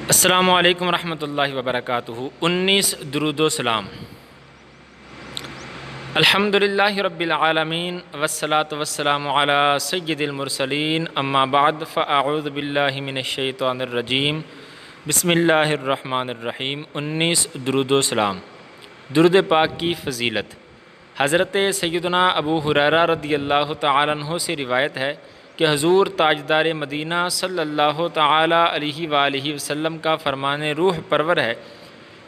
السلام علیکم ورحمۃ اللہ وبرکاتہ۔ 19 درود و سلام۔ الحمد للہ رب العالمین والصلاة والسلام علی سید المرسلین، اما بعد فاعوذ باللہ من الشیطان الرجیم، بسم اللہ الرحمن الرحیم۔ 19 درود و سلام۔ درود پاک کی فضیلت۔ حضرت سیدنا ابو ہریرہ رضی اللہ تعالیٰ عنہ سے روایت ہے کہ حضور تاجدار مدینہ صلی اللہ تعالیٰ علیہ وآلہ وسلم کا فرمان روح پرور ہے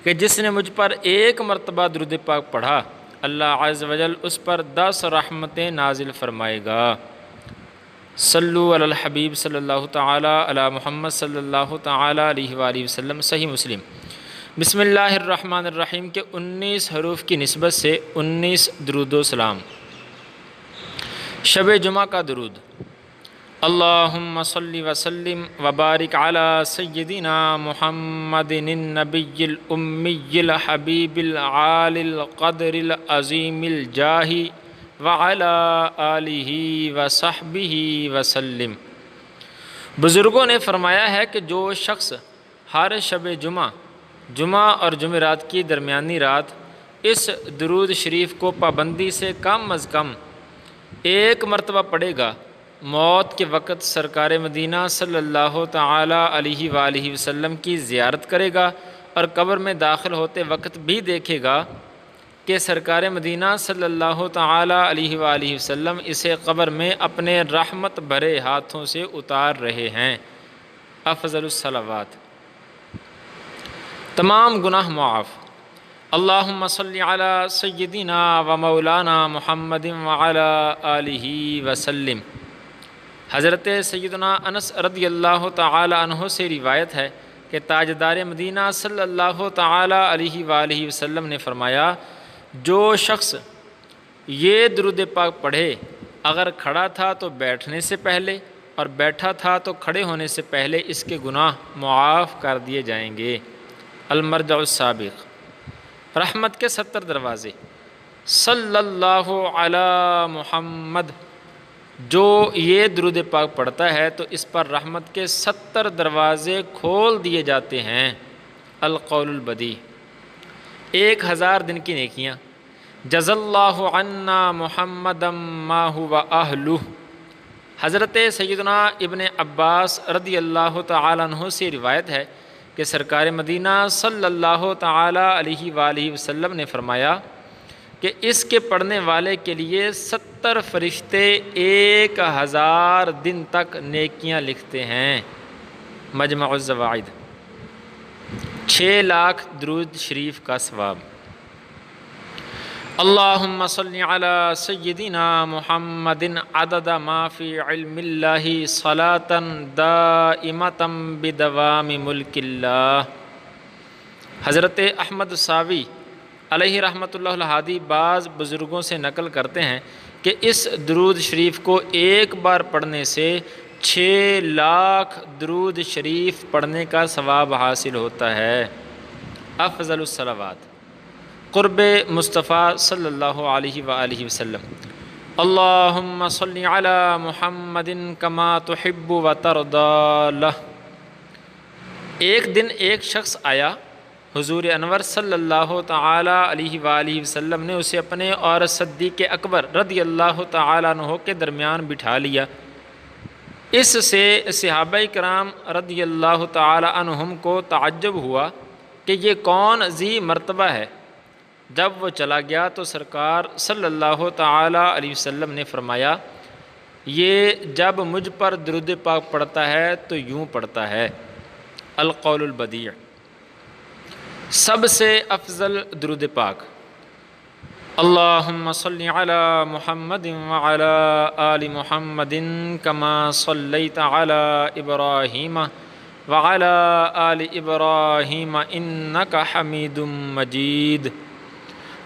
کہ جس نے مجھ پر ایک مرتبہ درود پاک پڑھا، اللہ عز و جل اس پر 10 رحمتیں نازل فرمائے گا۔ صلو علی الحبیب صلی اللہ تعالیٰ علی محمد صلی اللہ تعالیٰ علیہ وآلہ وسلم۔ صحیح مسلم۔ بسم اللہ الرحمن الرحیم کے 19 حروف کی نسبت سے 19 درود و سلام۔ شب جمعہ کا درود۔ اللہم صلی وسلم وبارک علی سیدنا محمد النبی الامی الحبیب العالی القدر العظیم الجاہ وعلی آلہ وصحبہ وسلم۔ بزرگوں نے فرمایا ہے کہ جو شخص ہر شب جمعہ اور جمعرات کی درمیانی رات اس درود شریف کو پابندی سے کم از کم ایک مرتبہ پڑھے گا، موت کے وقت سرکار مدینہ صلی اللہ تعالیٰ علیہ وآلہ وسلم کی زیارت کرے گا اور قبر میں داخل ہوتے وقت بھی دیکھے گا کہ سرکار مدینہ صلی اللہ تعالیٰ علیہ وآلہ وسلم اسے قبر میں اپنے رحمت بھرے ہاتھوں سے اتار رہے ہیں۔ افضل الصلوات۔ تمام گناہ معاف۔ اللہم صلی علی سیدنا و مولانا محمد وعلی آلہ وسلم۔ حضرت سیدنا انس رضی اللہ تعالی عنہ سے روایت ہے کہ تاجدار مدینہ صلی اللہ تعالی علیہ وآلہ وسلم نے فرمایا، جو شخص یہ درود پاک پڑھے، اگر کھڑا تھا تو بیٹھنے سے پہلے اور بیٹھا تھا تو کھڑے ہونے سے پہلے اس کے گناہ معاف کر دیے جائیں گے۔ المرجع السابق۔ رحمت کے 70 دروازے۔ صلی اللہ علی محمد۔ جو یہ درود پاک پڑھتا ہے تو اس پر رحمت کے 70 دروازے کھول دیے جاتے ہیں۔ القول البدیع۔ 1000 دن کی نیکیاں۔ جزا اللہ عنا محمدا ما هو اہلہ۔ حضرت سیدنا ابن عباس رضی اللہ تعالیٰ عنہ سے روایت ہے کہ سرکار مدینہ صلی اللہ تعالیٰ علیہ وآلہ وسلم نے فرمایا کہ اس کے پڑھنے والے کے لیے 70 فرشتے 1000 دن تک نیکیاں لکھتے ہیں۔ مجمع الزوائد۔ 6 لاکھ درود شریف کا ثواب۔ اللہم صلی علی سیدنا محمد عدد ما فی علم اللہ صلاۃ دائمۃ بدوام ملک اللہ۔ حضرت احمد ساوی علیہ رحمۃ اللہ الہادی بعض بزرگوں سے نقل کرتے ہیں کہ اس درود شریف کو ایک بار پڑھنے سے 6 لاکھ درود شریف پڑھنے کا ثواب حاصل ہوتا ہے۔ افضل الصلوات۔ قرب مصطفیٰ صلی اللہ علیہ وآلہ وسلم۔ اللہم صلی علی محمد کما تحب و ترضی لہ۔ ایک دن ایک شخص آیا، حضور انور صلی اللہ تعالیٰ علیہ وآلہ وسلم نے اسے اپنے اور صدیق اکبر رضی اللہ تعالیٰ عنہ کے درمیان بٹھا لیا۔ اس سے صحابہ کرام رضی اللہ تعالیٰ عنہم کو تعجب ہوا کہ یہ کون ذی مرتبہ ہے۔ جب وہ چلا گیا تو سرکار صلی اللہ تعالیٰ علیہ وسلم نے فرمایا، یہ جب مجھ پر درود پاک پڑھتا ہے تو یوں پڑھتا ہے۔ القول البدیع۔ سب سے افضل درود پاک۔ اللہم صلی علی محمد وعلی آل محمد کما صلیت علی ابراہیم وعلی آل ابراہیم انک حمید مجید۔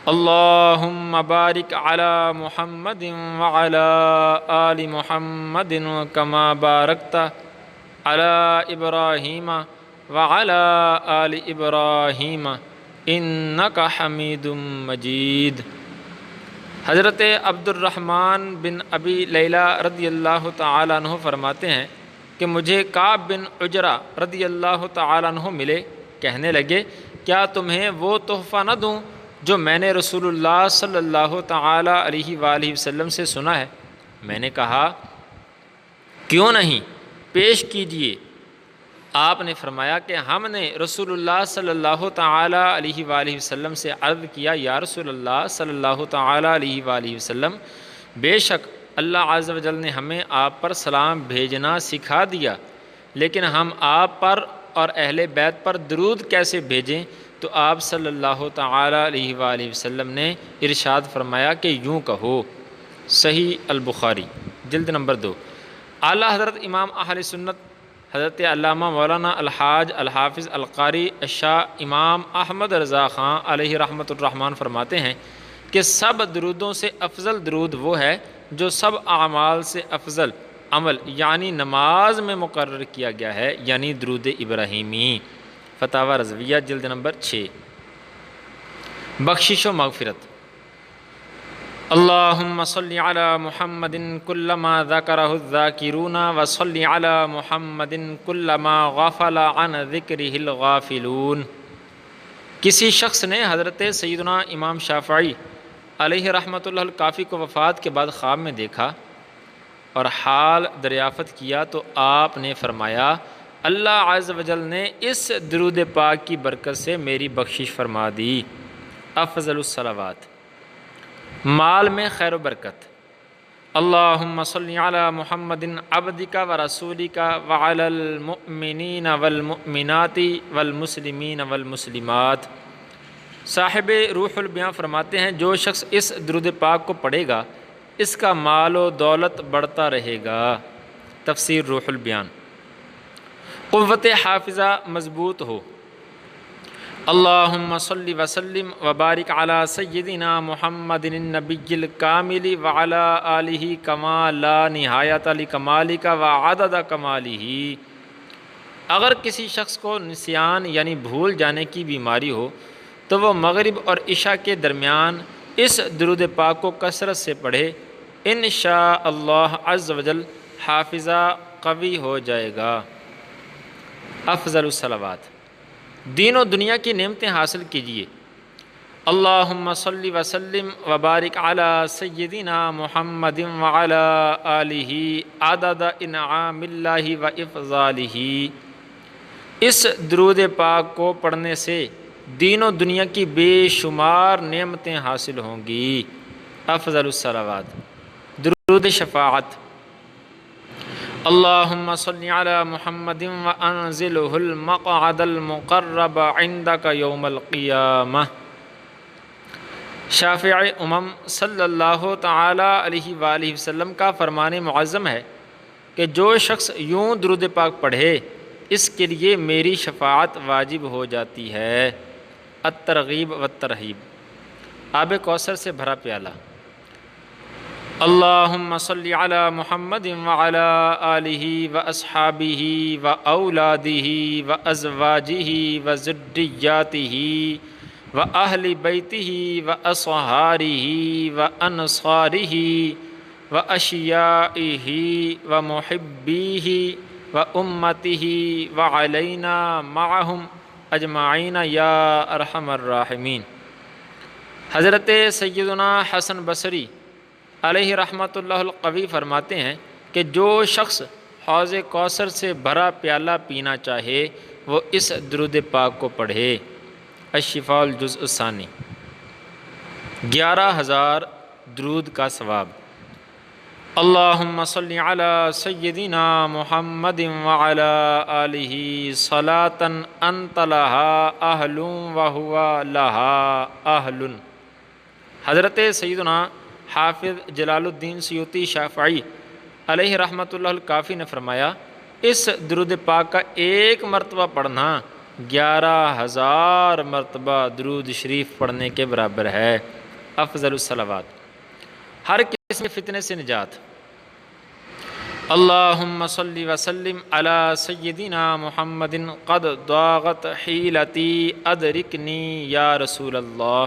اللہم بارک علی محمد وعلی آل محمد کما بارکت علی ابراہیم وعلی آل ابراہیم انک حمید مجید۔ حضرت عبد الرحمن بن ابی لیلہ رضی اللہ تعالیٰ عنہ فرماتے ہیں کہ مجھے کعب بن عجرہ رضی اللہ تعالیٰ عنہ ملے، کہنے لگے کیا تمہیں وہ تحفہ نہ دوں جو میں نے رسول اللہ صلی اللہ تعالیٰ علیہ وآلہ وسلم سے سنا ہے؟ میں نے کہا کیوں نہیں، پیش کیجئے۔ آپ نے فرمایا کہ ہم نے رسول اللہ صلی اللہ تعالیٰ علیہ وآلہ وسلم سے عرض کیا یا رسول اللہ صلی اللہ تعالیٰ علیہ وآلہ وسلم، بے شک اللہ عز و جل نے ہمیں آپ پر سلام بھیجنا سکھا دیا، لیکن ہم آپ پر اور اہل بیت پر درود کیسے بھیجیں؟ تو آپ صلی اللہ تعالیٰ علیہ وآلہ وسلم نے ارشاد فرمایا کہ یوں کہو۔ صحیح البخاری جلد نمبر 2۔ اعلیٰ حضرت امام اہل سنت حضرت علامہ مولانا الحاج الحافظ القاری الشاہ امام احمد رضا خان علیہ رحمۃ الرحمن فرماتے ہیں کہ سب درودوں سے افضل درود وہ ہے جو سب اعمال سے افضل عمل یعنی نماز میں مقرر کیا گیا ہے، یعنی درود ابراہیمی۔ فتاوی رضویہ جلد نمبر 6۔ بخشش و مغفرت۔ اللہم صلی علی محمد کلما ذکرہ الذاکرون وصلی علی محمد کلما غفل عن ذکرہ الغافلون۔ کسی شخص نے حضرت سیدنا امام شافعی علیہ رحمۃ اللہ الکافی کو وفات کے بعد خواب میں دیکھا اور حال دریافت کیا تو آپ نے فرمایا اللہ عز و جل نے اس درود پاک کی برکت سے میری بخشش فرما دی۔ افضل الصلوات۔ مال میں خیر و برکت۔ اللہم صلی علی محمد عبدک و رسولک وعلی المؤمنین والمؤمنات والمسلمین والمسلمات۔ صاحب روح البیان فرماتے ہیں جو شخص اس درود پاک کو پڑھے گا اس کا مال و دولت بڑھتا رہے گا۔ تفسیر روح البیان۔ قوت حافظہ مضبوط ہو۔ اللہم صلی وسلم وبارک علی سیدنا محمد النبی الکامل وعلی آلہ کما لا نہایت لکمالک وعدد کمالہ۔ اگر کسی شخص کو نسیان یعنی بھول جانے کی بیماری ہو تو وہ مغرب اور عشاء کے درمیان اس درود پاک کو کثرت سے پڑھے، انشاء اللہ عز و جل حافظہ قوی ہو جائے گا۔ افضل الصلوات۔ دین و دنیا کی نعمتیں حاصل کیجیے۔ اللہم صلی وسلم وبارک علی سیدنا محمد وعلی آلہ عدد انعام اللہ و افضالہ۔ اس درود پاک کو پڑھنے سے دین و دنیا کی بے شمار نعمتیں حاصل ہوں گی۔ افضل الصلوات۔ درود شفاعت۔ اللہم صلی علی محمد وانزلہ المقعد المقرب عندک یوم القیامہ۔ شافع امم صلی اللہ تعالی علیہ وآلہ وسلم کا فرمان معظم ہے کہ جو شخص یوں درود پاک پڑھے اس کے لیے میری شفاعت واجب ہو جاتی ہے۔ الترغیب والترہیب۔ آب کوثر سے بھرا پیالہ۔ اللہم صلی علی محمد وعلی آلہ واصحابہ واولادہ وازواجہ وذریاتہ واہل بیتہ واصہارہ وانصارہ واشیائہ ومحبیہ وامتہ وعلینا معہم اجمعین یا ارحم الراحمین۔ حضرت سیدنا حسن بصری علیہ رحمۃ اللہ القوی فرماتے ہیں کہ جو شخص حوض کوثر سے بھرا پیالہ پینا چاہے وہ اس درود پاک کو پڑھے۔ الشفاء الجزء الثانی۔ 11,000 درود کا ثواب۔ اللہم صلی علی سیدنا محمد وعلی آلہ صلاۃ انت لہا اہل وہو لہا اہل۔ حضرت سیدنا حافظ جلال الدین سیوطی شافعی علیہ رحمۃ اللہ الکافی نے فرمایا اس درود پاک کا ایک مرتبہ پڑھنا 11,000 مرتبہ درود شریف پڑھنے کے برابر ہے۔ افضل الصلوات۔ ہر قسم کے فتنے سے نجات۔ اللہم صلی وسلم علی سیدنا محمد قد ضاقت حیلتی ادرکنی یا رسول اللہ۔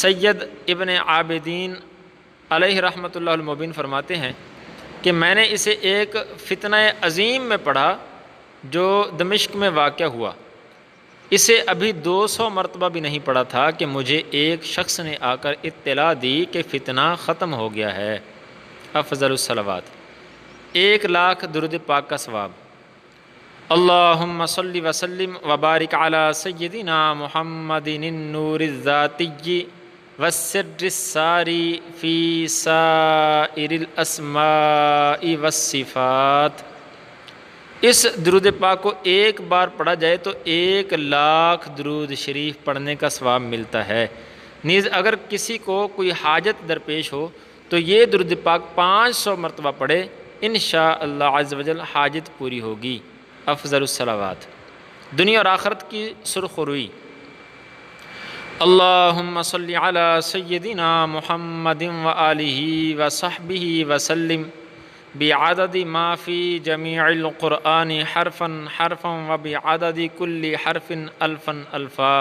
سید ابن عابدین علیہ رحمۃ اللہ المبین فرماتے ہیں کہ میں نے اسے ایک فتنہ عظیم میں پڑھا جو دمشق میں واقع ہوا، اسے ابھی 200 مرتبہ بھی نہیں پڑھا تھا کہ مجھے ایک شخص نے آ کر اطلاع دی کہ فتنہ ختم ہو گیا ہے۔ افضل الصلوات، 1,00,000 درود پاک کا ثواب۔ اللہم صلی وسلم وبارک علی سیدنا محمد النور الذاتی والسر الساری فی سائر الاسماء والصفات۔ اس درود پاک کو ایک بار پڑھا جائے تو 1,00,000 درود شریف پڑھنے کا ثواب ملتا ہے۔ نیز اگر کسی کو کوئی حاجت درپیش ہو تو یہ درود پاک 500 مرتبہ پڑھے، انشاءاللہ عز و جل حاجت پوری ہوگی۔ افضل الصلوات، دنیا اور آخرت کی سرخروئی۔ اللہم صلی علی سیدنا محمد وآلہ وصحبہ وسلم بعدد ما فی جمیع القرآن حرفا حرفا وبعدد کل حرف الفا الفا۔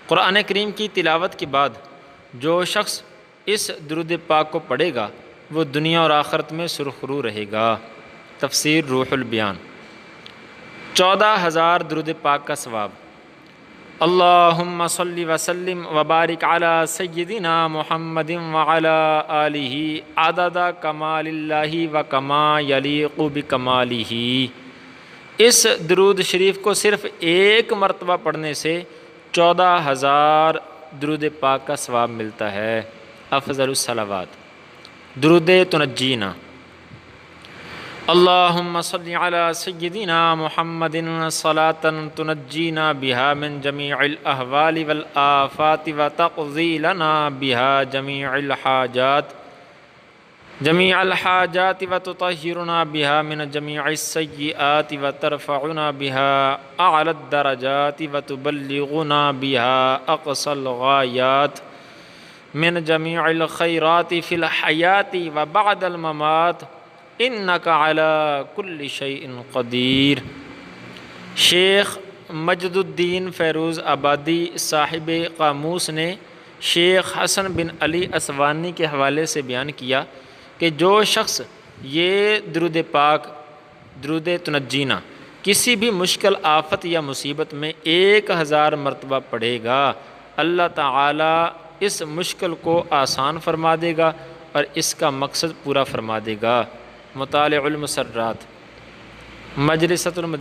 قرآن کریم کی تلاوت کے بعد جو شخص اس درود پاک کو پڑھے گا وہ دنیا اور آخرت میں سرخرو رہے گا۔ تفسیر روح البیان، 14,000 درود پاک کا ثواب۔ اللہم صلی وسلم وبارک علی سیدنا محمد وعلی آلہ عدد کمال اللہ وکما یلیق بکمالہ۔ اس درود شریف کو صرف ایک مرتبہ پڑھنے سے 14,000 درود پاک کا ثواب ملتا ہے۔ افضل الصلوات، درود تنجینا۔ اللہم صلی علی سیدنا محمد صلاة تنجینا بها من جمیع الاحوال والآفات وتقضی لنا بها جمیع الحاجات وتطہرنا بها من جمیع السیئات وترفعنا بها اعلی الدرجات وتبلغنا بها اقصى الغایات من جمیع الخیرات فی الحیات وبعد الممات انک علی کل شیء قدیر۔ شیخ مجد الدین فیروز آبادی صاحب قاموس نے شیخ حسن بن علی اسوانی کے حوالے سے بیان کیا کہ جو شخص یہ درود پاک، درود تنجینا، کسی بھی مشکل آفت یا مصیبت میں 1,000 مرتبہ پڑھے گا، اللہ تعالی اس مشکل کو آسان فرما دے گا اور اس کا مقصد پورا فرما دے گا۔ مطالع المسرات، مجلسۃ المدینہ